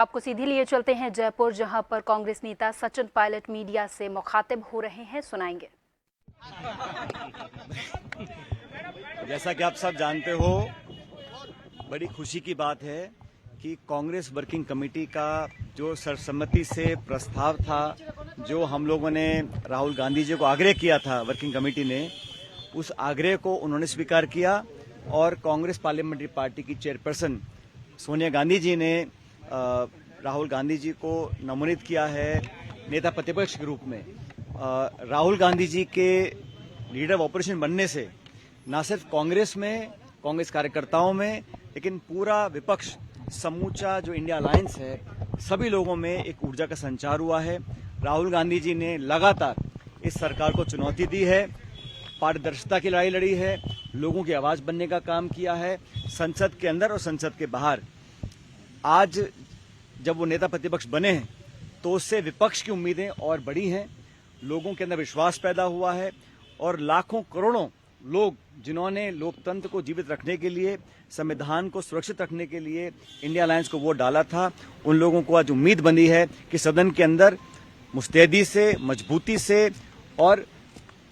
आपको सीधे लिए चलते हैं जयपुर, जहां पर कांग्रेस नेता सचिन पायलट मीडिया से मुखातिब हो रहे हैं। सुनाएंगे। जैसा कि आप सब जानते हो, बड़ी खुशी की बात है कि कांग्रेस वर्किंग कमेटी का जो सर्वसम्मति से प्रस्ताव था, जो हम लोगों ने राहुल गांधी जी को आग्रह किया था वर्किंग कमेटी ने, उस आग्रह को उन्होंने स्वीकार किया और कांग्रेस पार्लियामेंट्री पार्टी की चेयरपर्सन सोनिया गांधी जी ने राहुल गांधी जी को नमोनित किया है नेता प्रतिपक्ष के रूप में। राहुल गांधी जी के लीडर ऑफ ऑपोजिशन बनने से न सिर्फ कांग्रेस में, कांग्रेस कार्यकर्ताओं में, लेकिन पूरा विपक्ष, समूचा जो इंडिया अलायंस है, सभी लोगों में एक ऊर्जा का संचार हुआ है। राहुल गांधी जी ने लगातार इस सरकार को चुनौती दी है, पारदर्शिता की लड़ाई लड़ी है, लोगों की आवाज बनने का काम किया है, संसद के अंदर और संसद के बाहर। आज जब वो नेता प्रतिपक्ष बने हैं तो उससे विपक्ष की उम्मीदें और बढ़ी हैं, लोगों के अंदर विश्वास पैदा हुआ है और लाखों करोड़ों लोग जिन्होंने लोकतंत्र को जीवित रखने के लिए, संविधान को सुरक्षित रखने के लिए इंडिया अलायंस को वोट डाला था, उन लोगों को आज उम्मीद बंधी है कि सदन के अंदर मुस्तैदी से, मजबूती से और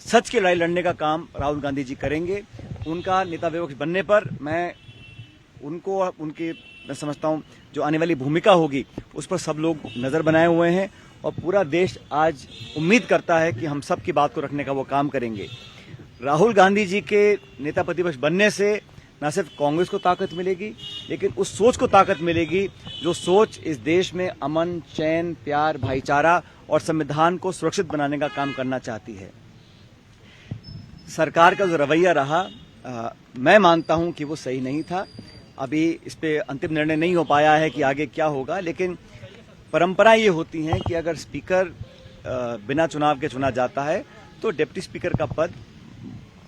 सच की लड़ाई लड़ने का काम राहुल गांधी जी करेंगे। उनका नेता विपक्ष बनने पर मैं समझता हूं जो आने वाली भूमिका होगी उस पर सब लोग नजर बनाए हुए हैं और पूरा देश आज उम्मीद करता है कि हम सब की बात को रखने का वो काम करेंगे। राहुल गांधी जी के नेता प्रतिपक्ष बनने से न सिर्फ कांग्रेस को ताकत मिलेगी, लेकिन उस सोच को ताकत मिलेगी जो सोच इस देश में अमन, चैन, प्यार, भाईचारा और संविधान को सुरक्षित बनाने का काम करना चाहती है। सरकार का जो रवैया रहा, मैं मानता हूं कि वो सही नहीं था। अभी इस पे अंतिम निर्णय नहीं हो पाया है कि आगे क्या होगा, लेकिन परंपरा ये होती है कि अगर स्पीकर बिना चुनाव के चुना जाता है तो डिप्टी स्पीकर का पद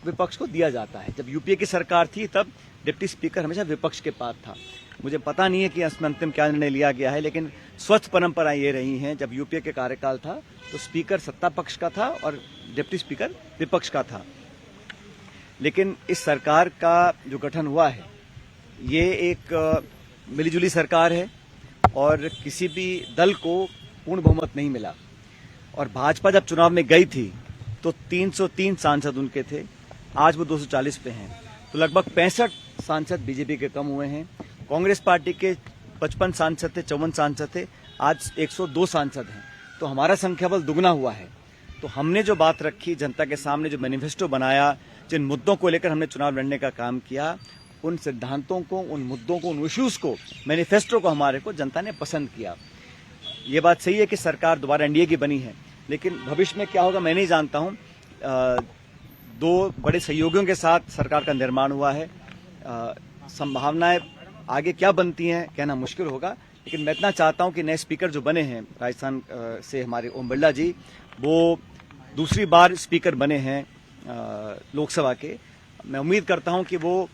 विपक्ष को दिया जाता है। जब यूपीए की सरकार थी तब डिप्टी स्पीकर हमेशा विपक्ष के पास था। मुझे पता नहीं है कि इसमें अंतिम क्या निर्णय लिया गया है, लेकिन स्वस्थ परंपरा ये रही है, जब यूपीए के कार्यकाल था तो स्पीकर सत्ता पक्ष का था और डिप्टी स्पीकर विपक्ष का था। लेकिन इस सरकार का जो गठन हुआ है, ये एक मिलीजुली सरकार है और किसी भी दल को पूर्ण बहुमत नहीं मिला। और भाजपा जब चुनाव में गई थी तो 303 सांसद उनके थे, आज वो 240 पे हैं, तो लगभग 65 सांसद बीजेपी के कम हुए हैं। कांग्रेस पार्टी के 55 सांसद थे, 54 सांसद थे, आज 102 सांसद हैं, तो हमारा संख्या बल दुगना हुआ है। तो हमने जो बात रखी जनता के सामने, जो मैनिफेस्टो बनाया, जिन मुद्दों को लेकर हमने चुनाव लड़ने का काम किया, उन सिद्धांतों को, उन मुद्दों को, उन इश्यूज को, मैनिफेस्टो को हमारे को जनता ने पसंद किया। ये बात सही है कि सरकार दोबारा एनडीए की बनी है, लेकिन भविष्य में क्या होगा मैं नहीं जानता हूं। दो बड़े सहयोगियों के साथ सरकार का निर्माण हुआ है, संभावनाएं आगे क्या बनती हैं कहना मुश्किल होगा, लेकिन मैं इतना चाहता हूं कि नए स्पीकर जो बने हैं राजस्थान से, हमारे ओम बिरला जी, वो दूसरी बार स्पीकर बने हैं लोकसभा के। मैं उम्मीद करता हूं कि वो,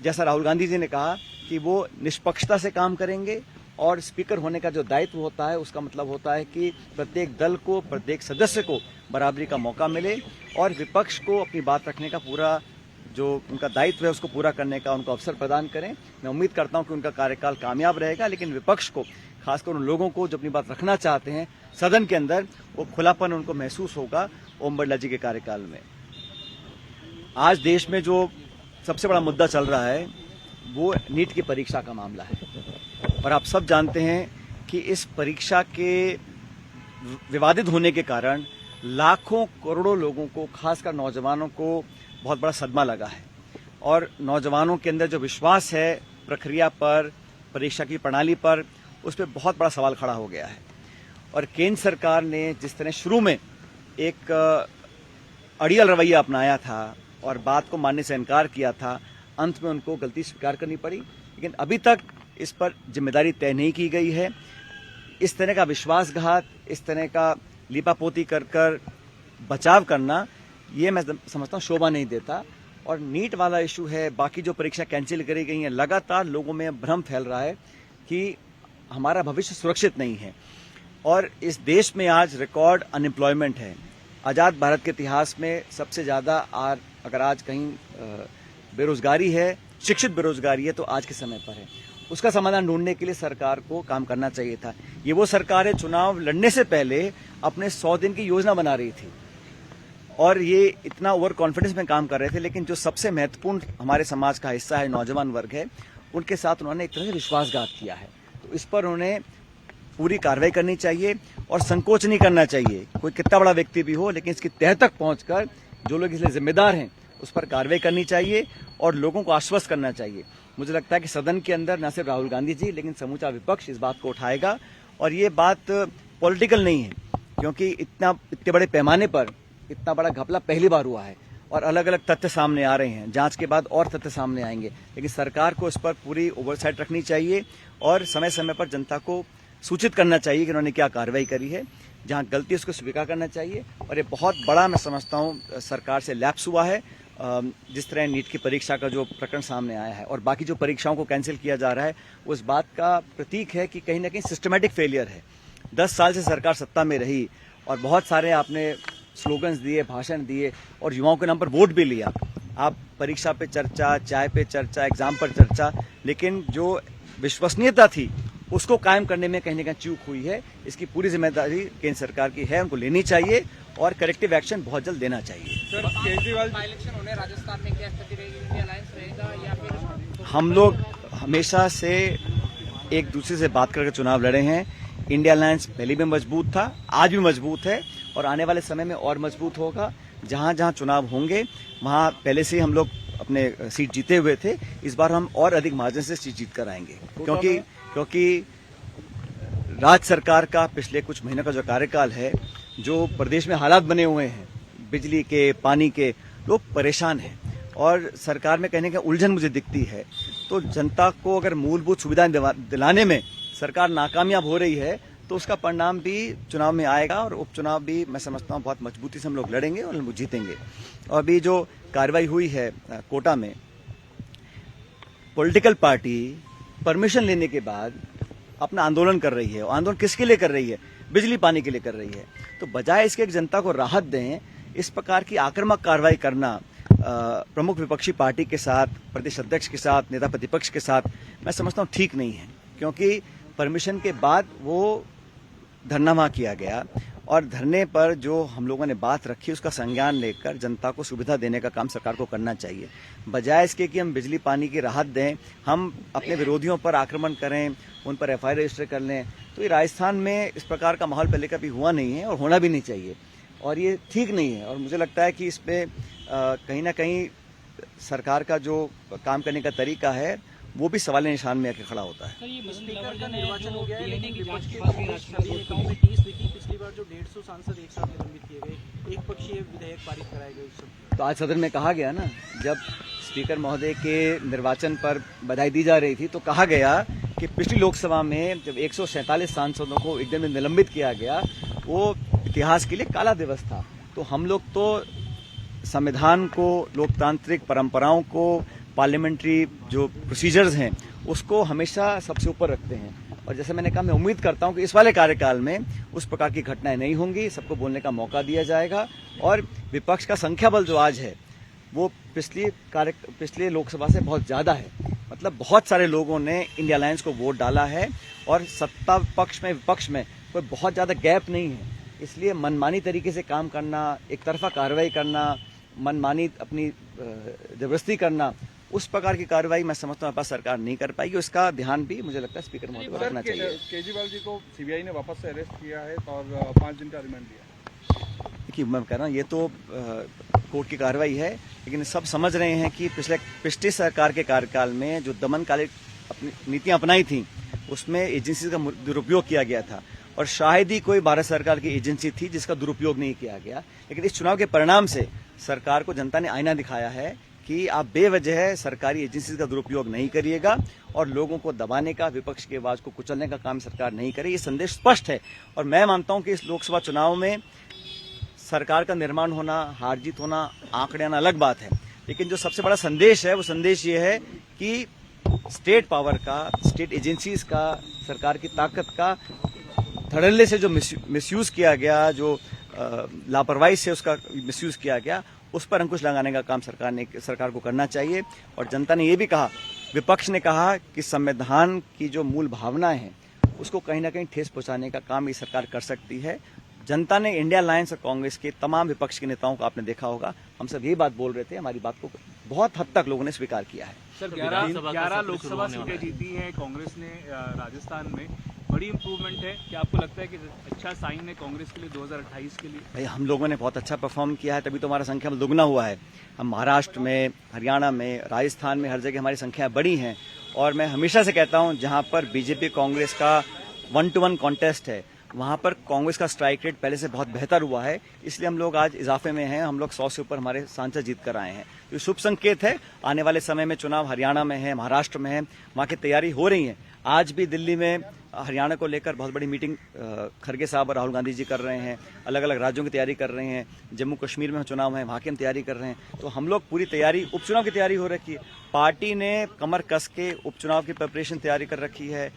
जैसा राहुल गांधी जी ने कहा, कि वो निष्पक्षता से काम करेंगे और स्पीकर होने का जो दायित्व होता है उसका मतलब होता है कि प्रत्येक दल को, प्रत्येक सदस्य को बराबरी का मौका मिले और विपक्ष को अपनी बात रखने का पूरा जो उनका दायित्व है उसको पूरा करने का उनको अवसर प्रदान करें। मैं उम्मीद करता हूं कि उनका कार्यकाल कामयाब रहेगा, लेकिन विपक्ष को, खासकर उन लोगों को जो अपनी बात रखना चाहते हैं सदन के अंदर, वो खुलापन उनको महसूस होगा ओम बिरला जी के कार्यकाल में। आज देश में जो सबसे बड़ा मुद्दा चल रहा है वो नीट की परीक्षा का मामला है और आप सब जानते हैं कि इस परीक्षा के विवादित होने के कारण लाखों करोड़ों लोगों को, खासकर नौजवानों को बहुत बड़ा सदमा लगा है और नौजवानों के अंदर जो विश्वास है प्रक्रिया पर, परीक्षा की प्रणाली पर, उस पर बहुत बड़ा सवाल खड़ा हो गया है। और केंद्र सरकार ने जिस तरह शुरू में एक अड़ियल रवैया अपनाया था और बात को मानने से इनकार किया था, अंत में उनको गलती स्वीकार करनी पड़ी, लेकिन अभी तक इस पर जिम्मेदारी तय नहीं की गई है। इस तरह का विश्वासघात, इस तरह का लीपापोती कर कर बचाव करना, ये मैं समझता हूँ शोभा नहीं देता। और नीट वाला इशू है, बाकी जो परीक्षा कैंसिल करी गई है, लगातार लोगों में भ्रम फैल रहा है कि हमारा भविष्य सुरक्षित नहीं है और इस देश में आज रिकॉर्ड अनएम्प्लॉयमेंट है। आज़ाद भारत के इतिहास में सबसे ज़्यादा अगर आज कहीं बेरोजगारी है, शिक्षित बेरोजगारी है, तो आज के समय पर है उसका समाधान ढूंढने के लिए सरकार को काम करना चाहिए था। ये वो सरकार है चुनाव लड़ने से पहले अपने 100 दिन की योजना बना रही थी और ये इतना ओवर कॉन्फिडेंस में काम कर रहे थे, लेकिन जो सबसे महत्वपूर्ण हमारे समाज का हिस्सा है, नौजवान वर्ग है, उनके साथ उन्होंने एक तरह से विश्वासघात किया है। तो इस पर उन्हें पूरी कार्रवाई करनी चाहिए और संकोच नहीं करना चाहिए। कोई कितना बड़ा व्यक्ति भी हो, लेकिन इसकी तह तक पहुंचकर जो लोग इसलिए जिम्मेदार हैं उस पर कार्रवाई करनी चाहिए और लोगों को आश्वस्त करना चाहिए। मुझे लगता है कि सदन के अंदर न सिर्फ राहुल गांधी जी लेकिन समूचा विपक्ष इस बात को उठाएगा और ये बात पॉलिटिकल नहीं है, क्योंकि इतने बड़े पैमाने पर इतना बड़ा घपला पहली बार हुआ है और अलग अलग तथ्य सामने आ रहे हैं। जांच के बाद और तथ्य सामने आएंगे, लेकिन सरकार को इस पर पूरी ओवरसाइट रखनी चाहिए और समय समय पर जनता को सूचित करना चाहिए कि उन्होंने क्या कार्रवाई करी है। जहां गलती उसको स्वीकार करना चाहिए। और ये बहुत बड़ा मैं समझता हूं सरकार से लैप्स हुआ है। जिस तरह नीट की परीक्षा का जो प्रकरण सामने आया है और बाकी जो परीक्षाओं को कैंसिल किया जा रहा है, उस बात का प्रतीक है कि कहीं ना कहीं सिस्टमैटिक फेलियर है। 10 साल से सरकार सत्ता में रही और बहुत सारे आपने स्लोगन्स दिए, भाषण दिए और युवाओं के नाम पर वोट भी लिया। आप परीक्षा पे चर्चा, चाय पे चर्चा, एग्जाम पर चर्चा, लेकिन जो विश्वसनीयता थी उसको कायम करने में कहीं ना कहीं चूक हुई है। इसकी पूरी जिम्मेदारी केंद्र सरकार की है, उनको लेनी चाहिए और करेक्टिव एक्शन बहुत जल्द देना चाहिए। सर, केजरीवाल इलेक्शन होने राजस्थान में क्या स्थिति रहेगी? इंडिया अलायंस रहेगा या फिर? हम लोग हमेशा से एक दूसरे से बात करके चुनाव लड़े हैं। इंडिया अलायंस पहले भी मजबूत था, आज भी मजबूत है और आने वाले समय में और मजबूत होगा। जहां जहां चुनाव होंगे वहां पहले से ही हम लोग अपने सीट जीते हुए थे। इस बार हम और अधिक मार्जिन से सीट जीत कर आएंगे, क्योंकि राज्य सरकार का पिछले कुछ महीनों का जो कार्यकाल है, जो प्रदेश में हालात बने हुए हैं, बिजली के, पानी के, लोग परेशान हैं और सरकार में कहने का उलझन मुझे दिखती है। तो जनता को अगर मूलभूत सुविधाएं दिलाने में सरकार नाकामयाब हो रही है तो उसका परिणाम भी चुनाव में आएगा और उपचुनाव भी मैं समझता हूं बहुत मजबूती से हम लोग लड़ेंगे और हम जीतेंगे। और अभी जो कार्रवाई हुई है कोटा में, पॉलिटिकल पार्टी परमिशन लेने के बाद अपना आंदोलन कर रही है। और आंदोलन किसके लिए कर रही है? बिजली पानी के लिए कर रही है। तो बजाय इसके जनता को राहत दें, इस प्रकार की आक्रामक कार्रवाई करना प्रमुख विपक्षी पार्टी के साथ, प्रदेश अध्यक्ष के साथ, नेता प्रतिपक्ष के साथ, मैं समझता हूं ठीक नहीं है। क्योंकि परमिशन के बाद वो धरना वहां किया गया और धरने पर जो हम लोगों ने बात रखी उसका संज्ञान लेकर जनता को सुविधा देने का काम सरकार को करना चाहिए। बजाय इसके कि हम बिजली पानी की राहत दें, हम अपने विरोधियों पर आक्रमण करें, उन पर FIR रजिस्टर कर लें। तो ये राजस्थान में इस प्रकार का माहौल पहले कभी हुआ नहीं है और होना भी नहीं चाहिए और ये ठीक नहीं है। और मुझे लगता है कि इसमें कहीं ना कहीं सरकार का जो काम करने का तरीका है वो भी सवाल निशान में आके खड़ा होता है। स्पीकर का निर्वाचन हो गया है, लेकिन विपक्ष के कांग्रेस नेताओं में टीस दिखी। पिछली बार जो 150 सांसद एक साथ निलंबित किए गए, एक पक्षीय विधेयक पारित कराए गए उस समय। तो आज सदन में कहा गया ना, जब स्पीकर महोदय के निर्वाचन पर बधाई दी जा रही थी तो कहा गया कि पिछली लोकसभा में जब 147 सांसदों को एक दिन में निलंबित किया गया, वो इतिहास के लिए काला दिवस था। तो हम लोग तो संविधान को, लोकतांत्रिक परंपराओं को, पार्लियामेंट्री जो प्रोसीजर्स हैं उसको हमेशा सबसे ऊपर रखते हैं। और जैसे मैंने कहा, मैं उम्मीद करता हूं कि इस वाले कार्यकाल में उस प्रकार की घटनाएं नहीं होंगी, सबको बोलने का मौका दिया जाएगा। और विपक्ष का संख्या बल जो आज है वो पिछले लोकसभा से बहुत ज्यादा है। मतलब बहुत सारे लोगों ने इंडिया अलायंस को वोट डाला है और सत्ता पक्ष में विपक्ष में कोई बहुत ज्यादा गैप नहीं है। इसलिए मनमानी तरीके से काम करना, एक तरफा कार्रवाई करना, मनमानी अपनी जबरदस्ती करना, उस प्रकार की कार्रवाई मैं समझता हूँ सरकार नहीं कर पाएगी। उसका ध्यान भी मुझे लगता है स्पीकर महोदय को रखना चाहिए। केजरीवाल जी को CBI ने वापस से अरेस्ट किया है और 5 दिन का रिमांड दिया। देखिए, मैं कह रहा हूँ ये तो कोर्ट की कार्रवाई है, लेकिन सब समझ रहे हैं कि पिछली सरकार के कार्यकाल में जो दमनकालिक अपनी नीतियां अपनाई थी उसमें एजेंसी का दुरुपयोग किया गया था और शायद ही कोई भारत सरकार की एजेंसी थी जिसका दुरुपयोग नहीं किया गया। लेकिन इस चुनाव के परिणाम से सरकार को जनता ने आईना दिखाया है कि आप बेवजह सरकारी एजेंसी का दुरुपयोग नहीं करिएगा और लोगों को दबाने का, विपक्ष की आवाज को कुचलने का काम सरकार नहीं करे। ये संदेश स्पष्ट है और मैं मानता हूं कि इस लोकसभा चुनाव में सरकार का निर्माण होना, हार जीत होना, आंकड़े आना अलग बात है, लेकिन जो सबसे बड़ा संदेश है वो संदेश ये है कि स्टेट पावर का, स्टेट एजेंसीज का, सरकार की ताकत का धड़ल्ले से जो मिसयूज किया गया, जो लापरवाही से उसका मिसयूज किया गया, उस पर अंकुश लगाने का काम सरकार को करना चाहिए। और जनता ने ये भी कहा विपक्ष ने कहा कि संविधान की जो मूल भावनाएं हैं उसको कहीं ना कहीं ठेस पहुंचाने का काम ये सरकार कर सकती है। जनता ने इंडिया अलायंस और कांग्रेस के तमाम विपक्ष के नेताओं को आपने देखा होगा, हम सब यही बात बोल रहे थे, हमारी बात को बहुत हद तक लोगों ने स्वीकार किया है। सर 11 लोकसभा सीटें जीती हैं कांग्रेस ने राजस्थान में, बड़ी इंप्रूवमेंट है। क्या आपको लगता है कि अच्छा साइन है कांग्रेस के लिए 2028 के लिए? भाई हम लोगों ने बहुत अच्छा परफॉर्म किया है, तभी तो हमारा संख्या में दुगना हुआ है। हम महाराष्ट्र में, हरियाणा में, राजस्थान में हर जगह हमारी संख्या बड़ी है। और मैं हमेशा से कहता हूं जहां पर बीजेपी कांग्रेस का 1-to-1 कॉन्टेस्ट है वहां पर कांग्रेस का स्ट्राइक रेट पहले से बहुत बेहतर हुआ है, इसलिए हम लोग आज इजाफे में हैं। हम लोग 100 से ऊपर हमारे सांसद जीत कर आए हैं, तो शुभ संकेत है। आने वाले समय में चुनाव हरियाणा में है, महाराष्ट्र में है, वहां की तैयारी हो रही है। आज भी दिल्ली में हरियाणा को लेकर बहुत बड़ी मीटिंग खड़गे साहब और राहुल गांधी जी कर रहे हैं, अलग अलग राज्यों की तैयारी कर रहे हैं। जम्मू कश्मीर में चुनाव है, वहां की हम तैयारी कर रहे हैं। तो हम लोग पूरी तैयारी, उपचुनाव की तैयारी हो रखी है। पार्टी ने कमर कस के उपचुनाव की प्रिपरेशन तैयारी कर रखी है,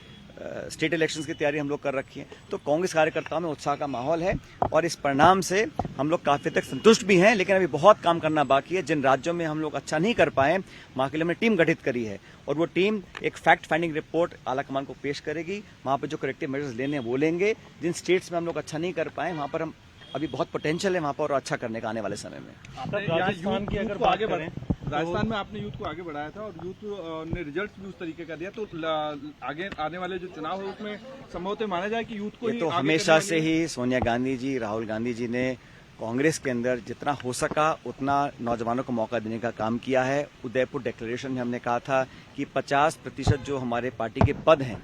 स्टेट इलेक्शंस की तैयारी हम लोग कर रखी है। तो कांग्रेस कार्यकर्ताओं में उत्साह का माहौल है और इस परिणाम से हम लोग काफी तक संतुष्ट भी हैं, लेकिन अभी बहुत काम करना बाकी है। जिन राज्यों में हम लोग अच्छा नहीं कर पाए वहां के लिए हमने टीम गठित करी है और वो टीम एक फैक्ट फाइंडिंग रिपोर्ट आलाकमान को पेश करेगी। वहां पर जो करेक्टिव मेजर्स लेने हैं वो लेंगे। जिन स्टेट्स में हम लोग अच्छा नहीं कर पाए वहां पर हम अभी बहुत पोटेंशियल है वहां पर और अच्छा करने का आने वाले समय में। राजस्थान की अगर बात करें, राजस्थान में आपने यूथ को आगे बढ़ाया था और यूथ ने रिजल्ट भी उस तरीके का दिया, तो आगे आने वाले जो चुनाव है उसमें संभवतः माना जाए कि यूथ को ये तो हमेशा से ही सोनिया गांधी जी, राहुल गांधी जी ने कांग्रेस के अंदर जितना हो सका उतना नौजवानों को मौका देने का काम किया है। उदयपुर डिक्लेरेशन में हमने कहा था कि 50% जो हमारे पार्टी के पद हैं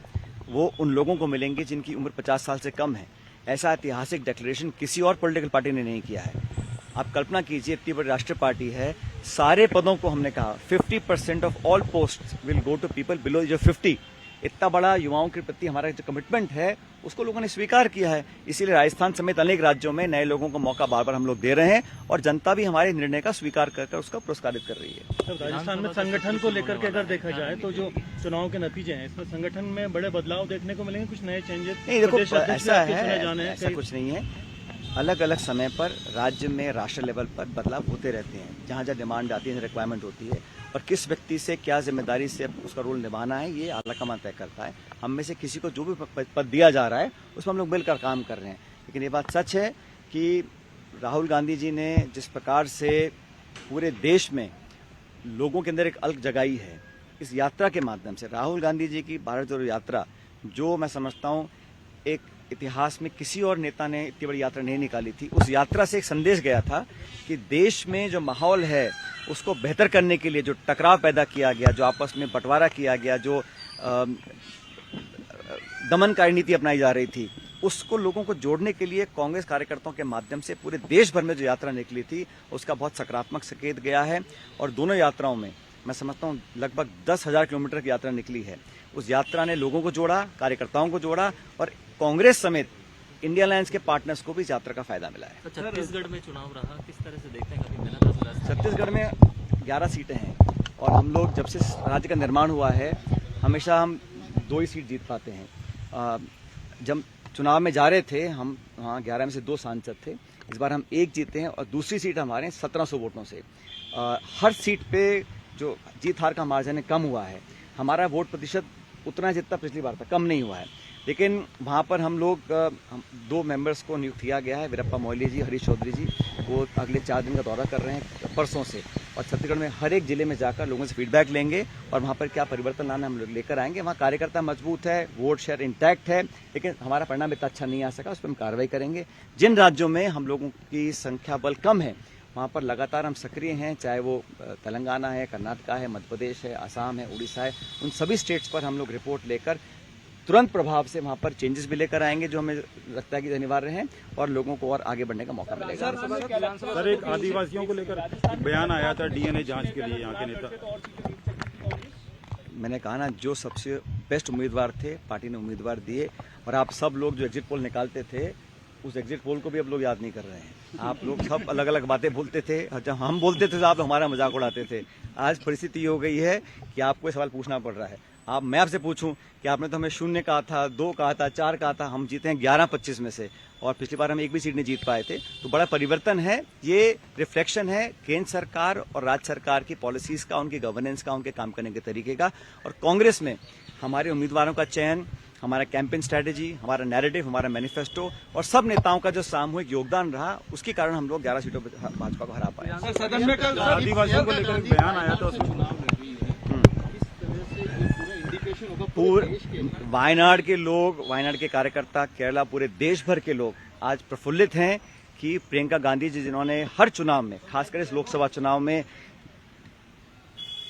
वो उन लोगों को मिलेंगे जिनकी उम्र 50 साल से कम है। ऐसा ऐतिहासिक डिक्लेरेशन किसी और पॉलिटिकल पार्टी ने नहीं किया है। आप कल्पना कीजिए, इतनी बड़ी राष्ट्रीय पार्टी है, सारे पदों को हमने कहा 50% off all post will go to people below age of 50। इतना बड़ा युवाओं के प्रति हमारा जो कमिटमेंट है उसको लोगों ने स्वीकार किया है। इसीलिए राजस्थान समेत अनेक राज्यों में नए लोगों को मौका बार बार हम लोग दे रहे हैं और जनता भी हमारे निर्णय का स्वीकार कर उसका पुरस्कारित कर रही है। सर राजस्थान में संगठन को लेकर के अगर देखा जाए तो जो चुनाव के नतीजे हैं इसमें संगठन में बड़े बदलाव देखने को मिलेंगे, कुछ नए चेंजेस? नहीं देखो, ऐसा है, ऐसा कुछ नहीं है। अलग अलग समय पर राज्य में राष्ट्रीय लेवल पर बदलाव होते रहते हैं, जहाँ जहाँ डिमांड आती है, रिक्वायरमेंट होती है और किस व्यक्ति से क्या जिम्मेदारी से उसका रोल निभाना है ये आलाकमान तय करता है। हम में से किसी को जो भी पद दिया जा रहा है उसमें हम लोग मिलकर काम कर रहे हैं। लेकिन ये बात सच है कि राहुल गांधी जी ने जिस प्रकार से पूरे देश में लोगों के अंदर एक अलग जगाई है इस यात्रा के माध्यम से, राहुल गांधी जी की भारत जोड़ो यात्रा जो मैं समझता हूँ एक इतिहास में किसी और नेता ने इतनी बड़ी यात्रा नहीं निकाली थी। उस यात्रा से एक संदेश गया था कि देश में जो माहौल है उसको बेहतर करने के लिए जो टकराव पैदा किया गया, जो आपस में बंटवारा किया गया, जो दमनकारी नीति अपनाई जा रही थी, उसको लोगों को जोड़ने के लिए कांग्रेस कार्यकर्ताओं के माध्यम से पूरे देश भर में जो यात्रा निकली थी उसका बहुत सकारात्मक संकेत गया है। और दोनों यात्राओं में मैं समझता हूँ लगभग 10,000 किलोमीटर की यात्रा निकली है। उस यात्रा ने लोगों को जोड़ा, कार्यकर्ताओं को जोड़ा और कांग्रेस समेत इंडिया अलायंस के पार्टनर्स को भी इस यात्रा का फायदा मिला है। तो छत्तीसगढ़ में चुनाव रहा, किस तरह से देखते हैं? कभी मेहनत छत्तीसगढ़ में 11 सीटें हैं और हम लोग जब से राज्य का निर्माण हुआ है हमेशा हम 2 ही सीट जीत पाते हैं। जब चुनाव में जा रहे थे हम वहाँ 11 में से 2 सांसद थे, इस बार हम 1 जीते हैं और दूसरी सीट हमारे 1700 वोटों से। हर सीट पे जो जीत हार का मार्जिन कम हुआ है, हमारा वोट प्रतिशत उतना जितना पिछली बार था, कम नहीं हुआ है। लेकिन वहाँ पर हम लोग 2 मेंबर्स को नियुक्त किया गया है, वीरप्पा मोइली जी, हरीश चौधरी जी, वो अगले 4 दिन का दौरा कर रहे हैं परसों से और छत्तीसगढ़ में हर एक जिले में जाकर लोगों से फीडबैक लेंगे और वहाँ पर क्या परिवर्तन लाना हम लोग लेकर आएंगे। वहाँ कार्यकर्ता मजबूत है, वोट शेयर इंटैक्ट है, लेकिन हमारा परिणाम इतना अच्छा नहीं आ सका, उस पर हम कार्रवाई करेंगे। जिन राज्यों में हम लोगों की संख्या बल कम है वहाँ पर लगातार हम सक्रिय हैं, चाहे वो तेलंगाना है, कर्नाटका है, मध्य प्रदेश है, असम है, उड़ीसा है, उन सभी स्टेट्स पर हम लोग रिपोर्ट लेकर तुरंत प्रभाव से वहाँ पर चेंजेस भी लेकर आएंगे जो हमें लगता है कि अनिवार्य हैं और लोगों को और आगे बढ़ने का मौका मिलेगा। सर एक आदिवासियों को लेकर बयान आया था डीएनए जांच के लिए यहाँ के नेता। मैंने कहा ना, जो सबसे बेस्ट उम्मीदवार थे पार्टी ने उम्मीदवार दिए और आप सब लोग जो एग्जिट पोल निकालते थे उस एग्जिट पोल को भी अब लोग याद नहीं कर रहे हैं। आप लोग सब अलग अलग बातें बोलते थे और जब हम बोलते थे तो आप हमारा मजाक उड़ाते थे। आज परिस्थिति हो गई है कि आपको ये सवाल पूछना पड़ रहा है। मैं आपसे पूछूं कि आपने तो हमें 0 कहा था, 2 कहा था, 4 कहा था, हम जीते हैं 11-25 में से, और पिछली बार हम एक भी सीट नहीं जीत पाए थे। तो बड़ा परिवर्तन है, ये रिफ्लेक्शन है केंद्र सरकार और राज्य सरकार की पॉलिसीज का, उनकी गवर्नेंस का, उनके काम करने के तरीके का। और कांग्रेस में हमारे उम्मीदवारों का चयन, हमारा कैंपेन स्ट्रेटेजी, हमारा नैरेटिव, हमारा मैनिफेस्टो और सब नेताओं का जो सामूहिक योगदान रहा, उसके कारण हम लोग 11 सीटों पर भाजपा को हरा पाए। सर, सदन में कल आदिवासियों को लेकर एक बयान आया था, उसमें वायनाड के लोग, वायनाड के कार्यकर्ता, केरला, पूरे देश भर के लोग आज प्रफुल्लित हैं कि प्रियंका गांधी जी, जिन्होंने हर चुनाव में, खासकर इस लोकसभा चुनाव में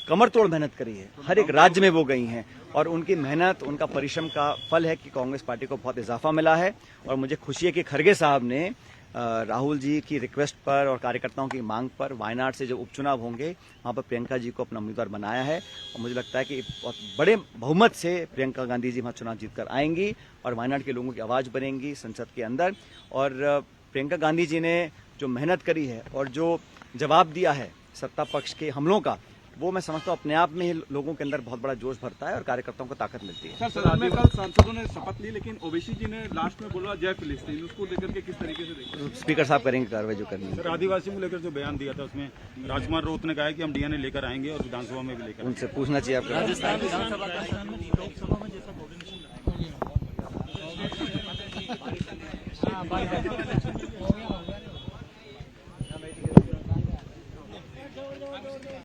कमर तोड़ मेहनत करी है, हर एक राज्य में वो गई हैं, और उनकी मेहनत, उनका परिश्रम का फल है कि कांग्रेस पार्टी को बहुत इजाफा मिला है। और मुझे खुशी है कि खड़गे साहब ने राहुल जी की रिक्वेस्ट पर और कार्यकर्ताओं की मांग पर वायनाड से जो उपचुनाव होंगे वहां पर प्रियंका जी को अपना उम्मीदवार बनाया है, और मुझे लगता है कि बहुत बड़े बहुमत से प्रियंका गांधी जी वहां चुनाव जीतकर आएंगी और वायनाड के लोगों की आवाज बनेंगी संसद के अंदर। और प्रियंका गांधी जी ने जो मेहनत करी है और जो जवाब दिया है सत्ता पक्ष के हमलों का, वो मैं समझता हूँ अपने आप में ही लोगों के अंदर बहुत बड़ा जोश भरता है और कार्यकर्ताओं को ताकत मिलती है। सर, सदन में कल सांसदों ने शपथ ली, लेकिन ओवैसी जी ने लास्ट में बोला जय फिलिस्तीन, उसको लेकर के किस तरीके से देखते? स्पीकर साहब करेंगे कार्रवाई जो करनी है। सर, आदिवासियों को लेकर जो बयान दिया था उसमें राजकुमार रोत ने कहा है कि हम डीएनए लेकर आएंगे और विधानसभा में भी लेकर उनसे पूछना चाहिए आपको। राजस्थान विधानसभा का लोकसभा में जैसा कोऑर्डिनेशन